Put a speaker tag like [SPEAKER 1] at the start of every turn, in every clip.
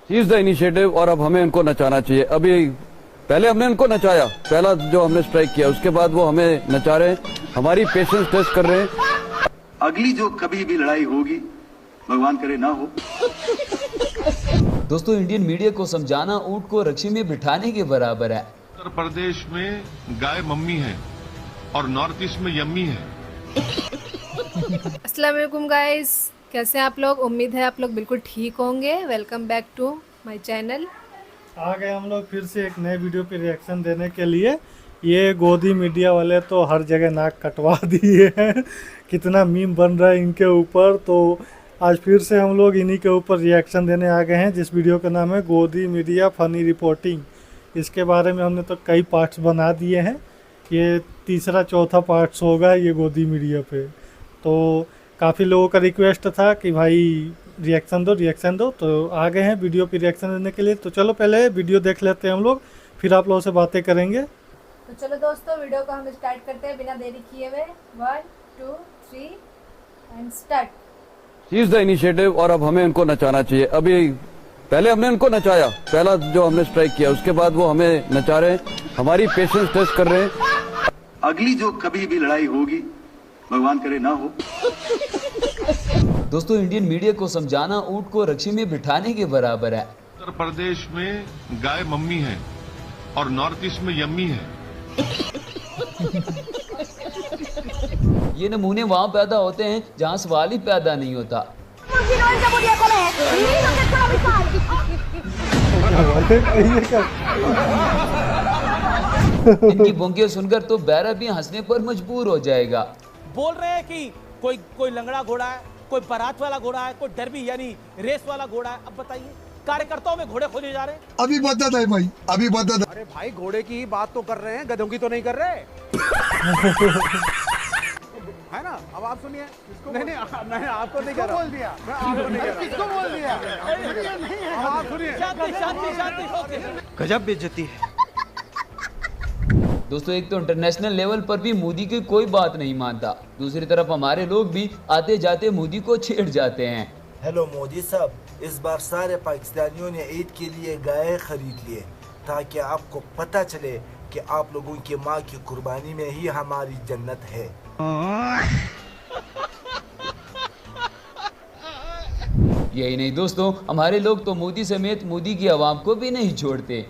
[SPEAKER 1] He is the initiative और अब हमें उनको नचाना चाहिए। अभी पहले हमने उनको नचाया, पहला जो हमने स्ट्राइक किया, उसके बाद वो हमें नचा रहे हैं, हमारी पेशेंस टेस्ट कर रहे हैं।
[SPEAKER 2] अगली जो कभी भी लड़ाई होगी, भगवान करे ना हो।
[SPEAKER 3] दोस्तों, इंडियन मीडिया को समझाना ऊंट को रक्षी में बिठाने के बराबर है।
[SPEAKER 4] उत्तर प्रदेश में गाय मम्मी है और नॉर्थ ईस्ट में यम्मी है।
[SPEAKER 5] अस्सलाम वालेकुम गाइस, कैसे हैं आप लोग? उम्मीद है आप लोग बिल्कुल ठीक होंगे। Welcome back to my channel.
[SPEAKER 6] आ गए हम लोग फिर से एक नए वीडियो पे रिएक्शन देने के लिए। ये गोदी मीडिया वाले तो हर जगह नाक कटवा दिए हैं, कितना मीम बन रहा है इनके ऊपर। तो आज फिर से हम लोग इन्हीं के ऊपर रिएक्शन देने आ गए हैं, जिस वीडियो का नाम है गोदी मीडिया फनी रिपोर्टिंग। इसके बारे में हमने तो कई पार्ट्स बना दिए हैं, ये तीसरा चौथा पार्ट्स होगा ये गोदी मीडिया पे। तो काफ़ी लोगों का रिक्वेस्ट था कि भाई रिएक्शन दो, तो आ गए हैं वीडियो पे रिएक्शन देने के लिए। तो चलो पहले वीडियो देख लेते हैं हम लोग, फिर आप लोगों से बातें करेंगे।
[SPEAKER 5] तो चलो दोस्तों, वीडियो को हम स्टार्ट करते हैं बिना देरी किए हुए। 1 2 3 and start.
[SPEAKER 1] He is the initiative और अब हमें उनको नचाना चाहिए। अभी पहले हमने उनको नचाया, पहला जो हमने स्ट्राइक किया, उसके बाद वो हमें नचा रहे हैं, हमारी पेशेंस टेस्ट कर रहे हैं।
[SPEAKER 2] अगली जो कभी भी लड़ाई होगी, भगवान करे ना हो।
[SPEAKER 3] दोस्तों, इंडियन मीडिया को समझाना ऊंट को रक्षी में बिठाने के बराबर है।
[SPEAKER 4] उत्तर प्रदेश में गाय मम्मी है और नॉर्थ ईस्ट में यम्मी है।
[SPEAKER 3] ये नमूने वहाँ पैदा होते हैं जहाँ सवाल ही पैदा नहीं होता। इनकी बोंगियां सुनकर तो बैरा भी हंसने पर मजबूर हो जाएगा।
[SPEAKER 7] बोल रहे हैं कि कोई लंगड़ा घोड़ा है, कोई बारात वाला घोड़ा है, कोई डरबी यानी रेस वाला घोड़ा है। अब बताइए, कार्यकर्ताओं में घोड़े खोजे जा रहे हैं।
[SPEAKER 8] अभी बदत है भाई, अभी बदत है।
[SPEAKER 7] अरे भाई, घोड़े की ही बात तो कर रहे हैं, गधों की तो नहीं कर रहे। है ना? अब आप सुनिए। नहीं, आपको नहीं कह रहा। बोल दिया, मैं आपको नहीं कह रहा। किसको बोल दिया? आप सुनिए। शांति। गजब बेइज्जती है।
[SPEAKER 3] दोस्तों, एक तो इंटरनेशनल लेवल पर भी मोदी की कोई बात नहीं मानता, दूसरी तरफ हमारे लोग भी आते जाते मोदी को छेड़ जाते हैं।
[SPEAKER 9] हेलो मोदी साहब, इस बार सारे पाकिस्तानियों ने ईद के लिए गाय खरीद लिए ताकि आपको पता चले कि आप लोगों की माँ की कुर्बानी में ही हमारी जन्नत है।
[SPEAKER 3] यही नहीं दोस्तों, हमारे लोग तो मोदी समेत मोदी की आवाम को भी नहीं छोड़ते।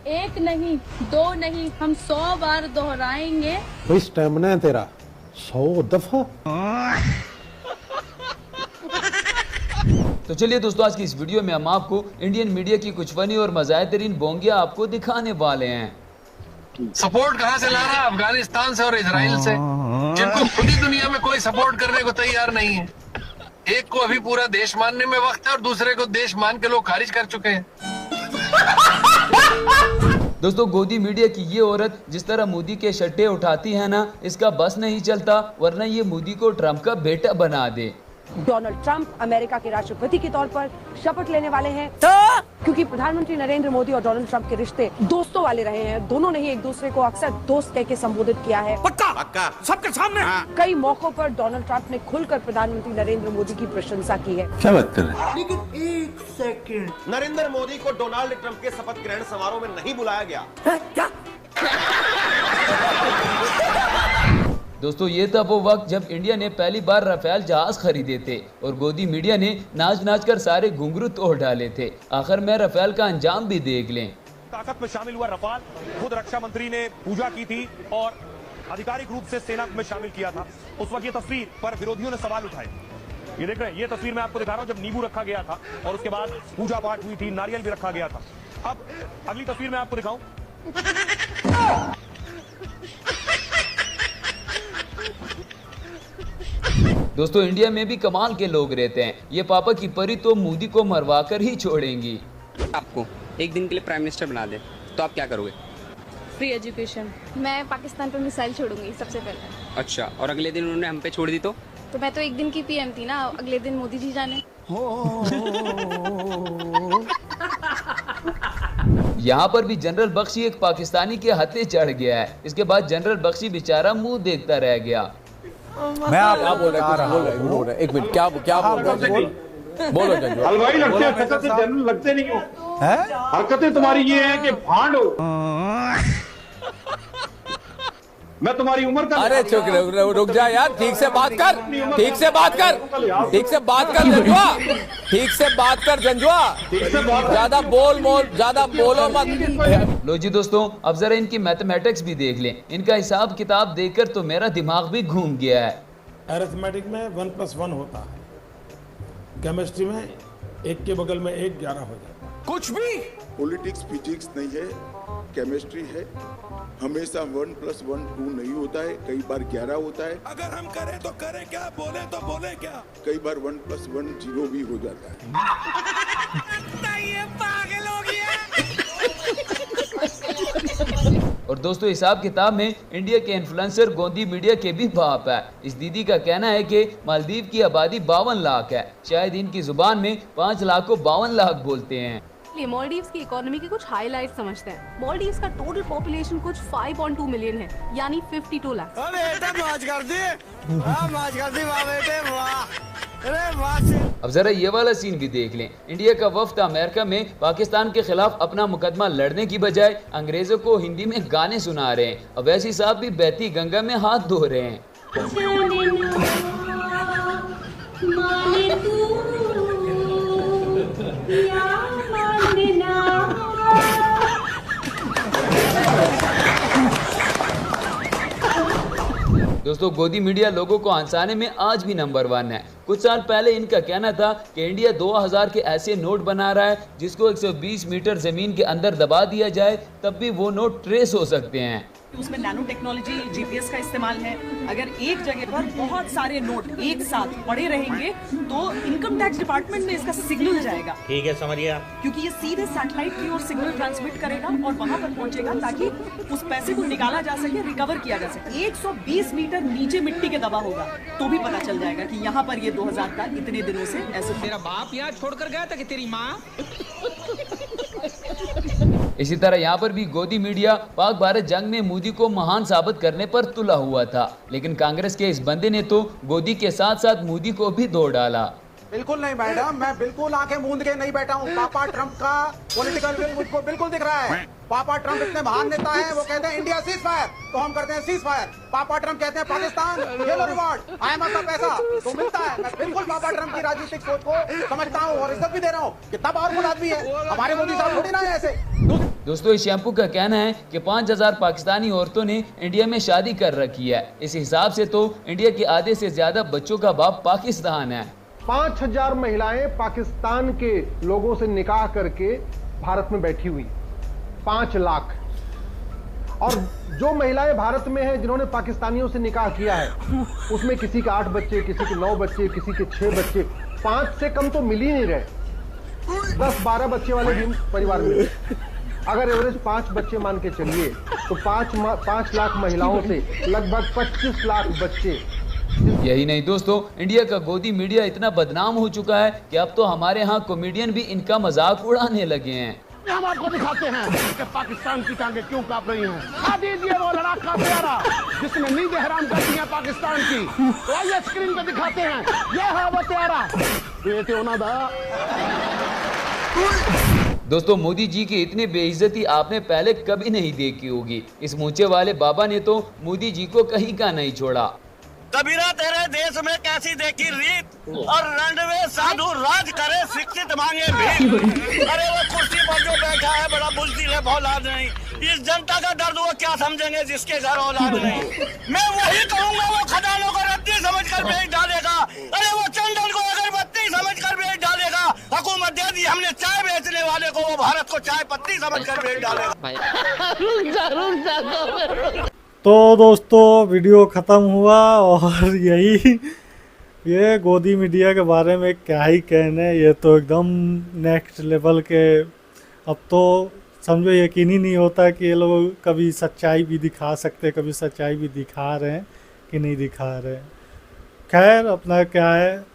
[SPEAKER 10] एक नहीं, दो नहीं, हम 100 बार दोहराएंगे।
[SPEAKER 8] भाई स्टैमिना है तेरा 100 दफा।
[SPEAKER 3] तो चलिए दोस्तों, आज की इस वीडियो में हम आपको इंडियन मीडिया की कुछ फनी और मज़ाहिर बोंगियां आपको दिखाने वाले हैं।
[SPEAKER 11] सपोर्ट कहां से ला रहा है? अफगानिस्तान से और इजराइल से, जिनको खुद ही दुनिया में कोई सपोर्ट करने को तैयार नहीं है। एक को अभी पूरा देश मानने में वक्त है और दूसरे को देश मान के लोग खारिज कर चुके हैं।
[SPEAKER 3] दोस्तों, गोदी मीडिया की ये औरत जिस तरह मोदी के शट्टे उठाती है ना, इसका बस नहीं चलता, वरना ये मोदी को ट्रम्प का बेटा बना दे।
[SPEAKER 12] डोनाल्ड ट्रंप अमेरिका के राष्ट्रपति के तौर पर शपथ लेने वाले हैं, क्योंकि प्रधानमंत्री नरेंद्र मोदी और डोनाल्ड ट्रंप के रिश्ते दोस्तों वाले रहे हैं। दोनों ने ही एक दूसरे को अक्सर दोस्त कह के संबोधित किया है।
[SPEAKER 7] पक्का सबके सामने।
[SPEAKER 12] कई मौकों पर डोनाल्ड ट्रंप ने खुलकर प्रधानमंत्री नरेंद्र मोदी की प्रशंसा की है।
[SPEAKER 8] क्या बात कर रहे हैं?
[SPEAKER 9] लेकिन एक सेकंड,
[SPEAKER 7] नरेंद्र मोदी को डोनाल्ड ट्रंप के शपथ ग्रहण समारोह में नहीं बुलाया गया।
[SPEAKER 12] क्या?
[SPEAKER 3] दोस्तों, ये था वो वक्त जब इंडिया ने पहली बार राफेल जहाज खरीदे थे और गोदी मीडिया ने नाच नाच कर सारे घुंघरू तोड़ डाले थे। आखिर में राफेल का अंजाम भी देख लें।
[SPEAKER 7] ताकत में शामिल हुआ रफाल, खुद रक्षा मंत्री ने पूजा की थी और आधिकारिक रूप से सेना में शामिल किया था। उस वक्त ये तस्वीर पर विरोधियों ने सवाल उठाए। ये देख रहे हैं, ये तस्वीर मैं आपको दिखा रहा हूँ जब नींबू रखा गया था और उसके बाद पूजा पाठ हुई थी, नारियल भी रखा गया था। अब अगली तस्वीर मैं आपको दिखाऊं।
[SPEAKER 3] दोस्तों, इंडिया में भी कमाल के लोग रहते हैं। ये पापा की परी तो मोदी को मरवा कर ही छोड़ेंगी।
[SPEAKER 13] आपको एक दिन के लिए प्राइम मिनिस्टर बना दे तो आप क्या करोगे?
[SPEAKER 10] Free education. मैं पाकिस्तान पर मिसाइल छोड़ूंगी सबसे पहले।
[SPEAKER 13] अच्छा, और अगले दिन उन्होंने हम पे छोड़ दी तो
[SPEAKER 10] मैं तो एक दिन की पीएम थी ना, अगले दिन मोदी जी जाने।
[SPEAKER 3] यहाँ पर भी जनरल बख्शी एक पाकिस्तानी के हत्थे चढ़ गया है। इसके बाद जनरल बख्शी बेचारा मुंह देखता रह गया।
[SPEAKER 14] मैं आप बोल रहा हूँ, एक मिनट, क्या बोल रहा है?
[SPEAKER 1] बोलो जंजुआ।
[SPEAKER 7] हलवाई लगते हैं, हरकतें जनरल लगते नहीं हो। हरकतें तुम्हारी ये है कि भांड हो। मैं तुम्हारी उम्र का।
[SPEAKER 14] अरे चुप रुक जा यार, ठीक से बात कर, ठीक से बात कर, ठीक से बात कर जंजुआ, ठीक से बात कर जंजुआ, ज्यादा बोलो मत।
[SPEAKER 3] लो जी दोस्तों, अब जरा इनकी मैथमेटिक्स भी देख लें। इनका हिसाब किताब देखकर तो मेरा दिमाग भी घूम गया है।
[SPEAKER 15] अरिथमेटिक में 1+1 होता है, केमिस्ट्री में 1 के बगल में 1 11 हो जाता है।
[SPEAKER 16] कुछ भी पॉलिटिक्स फिजिक्स नहीं है, केमिस्ट्री है। हमेशा 1+1 2 नहीं होता है, कई बार 11 होता है। अगर हम करें तो करें क्या, बोले तो बोले क्या। कई बार 1+1 0 भी हो जाता है।
[SPEAKER 14] ये पागल हो गया।
[SPEAKER 3] और दोस्तों, हिसाब किताब में इंडिया के इन्फ्लुएंसर गोदी मीडिया के भी बाप है। इस दीदी का कहना है कि मालदीव की आबादी 52 लाख है, शायद इनकी जुबान में 5 लाख को 52 लाख बोलते हैं।
[SPEAKER 10] मालदीव्स की इकोनॉमी के कुछ हाईलाइट समझते हैं। मालदीव्स का टोटल पॉपुलेशन कुछ 5.2 मिलियन है, यानी 52 लाख।
[SPEAKER 3] अब जरा ये वाला सीन भी देख लें। इंडिया का वफ्द अमेरिका में पाकिस्तान के खिलाफ अपना मुकदमा लड़ने की बजाय अंग्रेजों को हिंदी में गाने सुना रहे हैं। अवैसी साहब भी बहती गंगा में हाथ धो रहे हैं। दोस्तों, गोदी मीडिया लोगों को हंसाने में आज भी नंबर 1 है। कुछ साल पहले इनका कहना था कि इंडिया 2000 के ऐसे नोट बना रहा है जिसको 120 मीटर जमीन के अंदर दबा दिया जाए तब भी वो नोट ट्रेस हो सकते हैं।
[SPEAKER 17] उसमें नैनो टेक्नोलॉजी, जीपीएस का इस्तेमाल है। अगर एक जगह पर बहुत सारे नोट एक साथ पड़े रहेंगे तो इनकम टैक्स डिपार्टमेंट में इसका सिग्नल जाएगा।
[SPEAKER 18] ठीक है, समझिए आप।
[SPEAKER 17] क्योंकि ये सीधे सैटेलाइट की ओर सिग्नल ट्रांसमिट करेगा और वहां पर पहुंचेगा ताकि उस पैसे को निकाला जा सके, रिकवर किया जा सके। 120 मीटर नीचे मिट्टी के दबा होगा तो भी पता चल जाएगा कि यहाँ पर ये 2000 का इतने दिनों से ऐसे।
[SPEAKER 14] तेरा बाप यहाँ छोड़कर गया था कि तेरी माँ?
[SPEAKER 3] इसी तरह यहाँ पर भी गोदी मीडिया पाक भारत जंग में मोदी को महान साबित करने पर तुला हुआ था, लेकिन कांग्रेस के इस बंदे ने तो गोदी के साथ साथ मोदी को भी धो डाला।
[SPEAKER 19] बिल्कुल नहीं मैडम, मैं बिल्कुल आंखें मूंद के नहीं बैठा हूँ। पापा ट्रंप का पॉलिटिकल विल मुझको बिल्कुल दिख रहा है। पापा ट्रंप इतने महान नेता हैं, वो कहते हैं इंडिया सीज फायर तो हम करते हैं सीज फायर। पापा ट्रंप कहते हैं पाकिस्तान ये लो रिवॉर्ड, IMF का पैसा तो मिलता है। मैं बिल्कुल पापा ट्रंप की राजनीतिक सोच को समझता हूँ और इज्जत भी दे रहा हूँ। कितना पावरफुल आदमी है हमारे मोदी साहब, थोड़ी ना है ऐसे।
[SPEAKER 3] दोस्तों, इस शैम्पू का कहना है कि 5000 पाकिस्तानी औरतों ने इंडिया में शादी कर रखी है। इस हिसाब से तो इंडिया के आधे से ज्यादा बच्चों का बाप पाकिस्तान है।
[SPEAKER 20] 5000 महिलाएं पाकिस्तान के लोगों से निकाह करके भारत में बैठी हुई, 5 लाख। और जो महिलाएं भारत में हैं जिन्होंने पाकिस्तानियों से निकाह किया है उसमें किसी के 8 बच्चे, किसी के 9 बच्चे, किसी के 6 बच्चे, 5 से कम तो मिल ही नहीं रहे। 10-12 बच्चे वाले भी परिवार में, अगर एवरेज 5 बच्चे मान के चलिए तो 5 लाख महिलाओं से लगभग 25 लाख बच्चे।
[SPEAKER 3] यही नहीं दोस्तों, इंडिया का गोदी मीडिया इतना बदनाम हो चुका है कि अब तो हमारे यहाँ कॉमेडियन भी इनका मजाक उड़ाने लगे हैं।
[SPEAKER 21] हम आपको दिखाते हैं कि पाकिस्तान की टांगे क्यों कांप रही हैं। खा दीजिए वो लड़ाका प्यारा जिसने नींदें हराम कर दी है पाकिस्तान की। तो आइए स्क्रीन पे दिखाते हैं, ये है वो प्यारा।
[SPEAKER 3] दोस्तों, मोदी जी की इतनी बेइज्जती आपने पहले कभी नहीं देखी होगी। इस मूंछे वाले बाबा ने तो मोदी जी को कहीं का नहीं छोड़ा।
[SPEAKER 21] कबीरा तेरे देश में कैसी देखी रीत और रणवे साधु राज करे, शिक्षित मांगे भीख। अरे वो कुर्सी पर जो बैठा है बड़ा बुजदिल है, औलाद नहीं। इस जनता का दर्द वो क्या समझेंगे जिसके घर औलाद नहीं। मैं वही कहूँगा, वो खदानों को रद्दी समझकर बेच डालेगा। अरे वो चंदन को अगरबत्ती समझकर बेच डालेगा। हुकूमत दे दी हमने चाय बेचने वाले को, वो भारत को चाय पत्ती समझकर बेच डालेगा।
[SPEAKER 6] तो दोस्तों, वीडियो ख़त्म हुआ और ये गोदी मीडिया के बारे में क्या ही कहने। ये तो एकदम नेक्स्ट लेवल के, अब तो समझो यकीन ही नहीं होता कि ये लोग कभी सच्चाई भी दिखा सकते, कभी सच्चाई भी दिखा रहे हैं कि नहीं दिखा रहे हैं। खैर, अपना क्या है,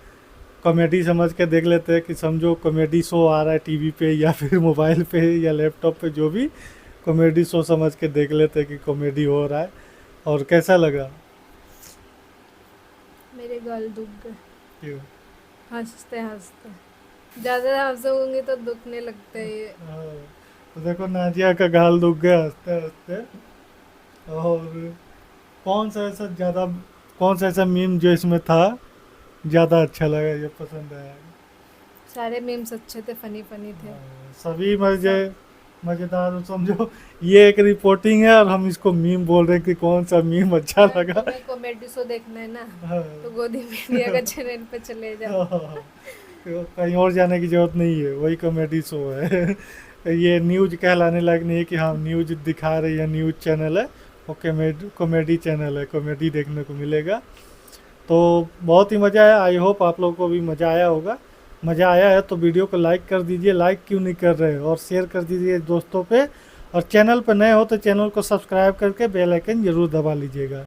[SPEAKER 6] कॉमेडी समझ के देख लेते हैं कि समझो कॉमेडी शो आ रहा है टीवी पे या फिर मोबाइल पे या लैपटॉप पे, जो भी कॉमेडी शो समझ के देख लेते हैं कि कॉमेडी हो रहा है। और कैसा लगा?
[SPEAKER 5] मेरे गाल दुख गए
[SPEAKER 6] क्यों?
[SPEAKER 5] हंसते हंसते। ज्यादा हंसूंगी तो दुखने लगते हैं ये।
[SPEAKER 6] तो देखो नाजिया का गाल दुख गया हंसते हंसते। और कौन सा ऐसा मीम जो इसमें था ज़्यादा अच्छा लगा, ये पसंद आया?
[SPEAKER 5] सारे मीम्स अच्छे थे, फनी थे।
[SPEAKER 6] सभी मजेदार। समझो ये एक रिपोर्टिंग है और हम इसको मीम बोल रहे हैं कि कौन सा मीम अच्छा लगा।
[SPEAKER 5] कॉमेडी शो देखना है ना तो गोदी मीडिया का चैनल पे चले जाओ।
[SPEAKER 6] कहीं और जाने की जरूरत नहीं है, वही कॉमेडी शो है। ये न्यूज कहलाने लायक नहीं है कि हाँ न्यूज दिखा रही है, न्यूज चैनल है, वो कॉमेडी चैनल है, कॉमेडी देखने को मिलेगा। तो बहुत ही मज़ा आया। आई होप आप लोगों को भी मज़ा आया होगा। मज़ा आया है तो वीडियो को लाइक कर दीजिए, लाइक क्यों नहीं कर रहे, और शेयर कर दीजिए दोस्तों पे। और चैनल पर नए हो तो चैनल को सब्सक्राइब करके बेल आइकन ज़रूर दबा लीजिएगा।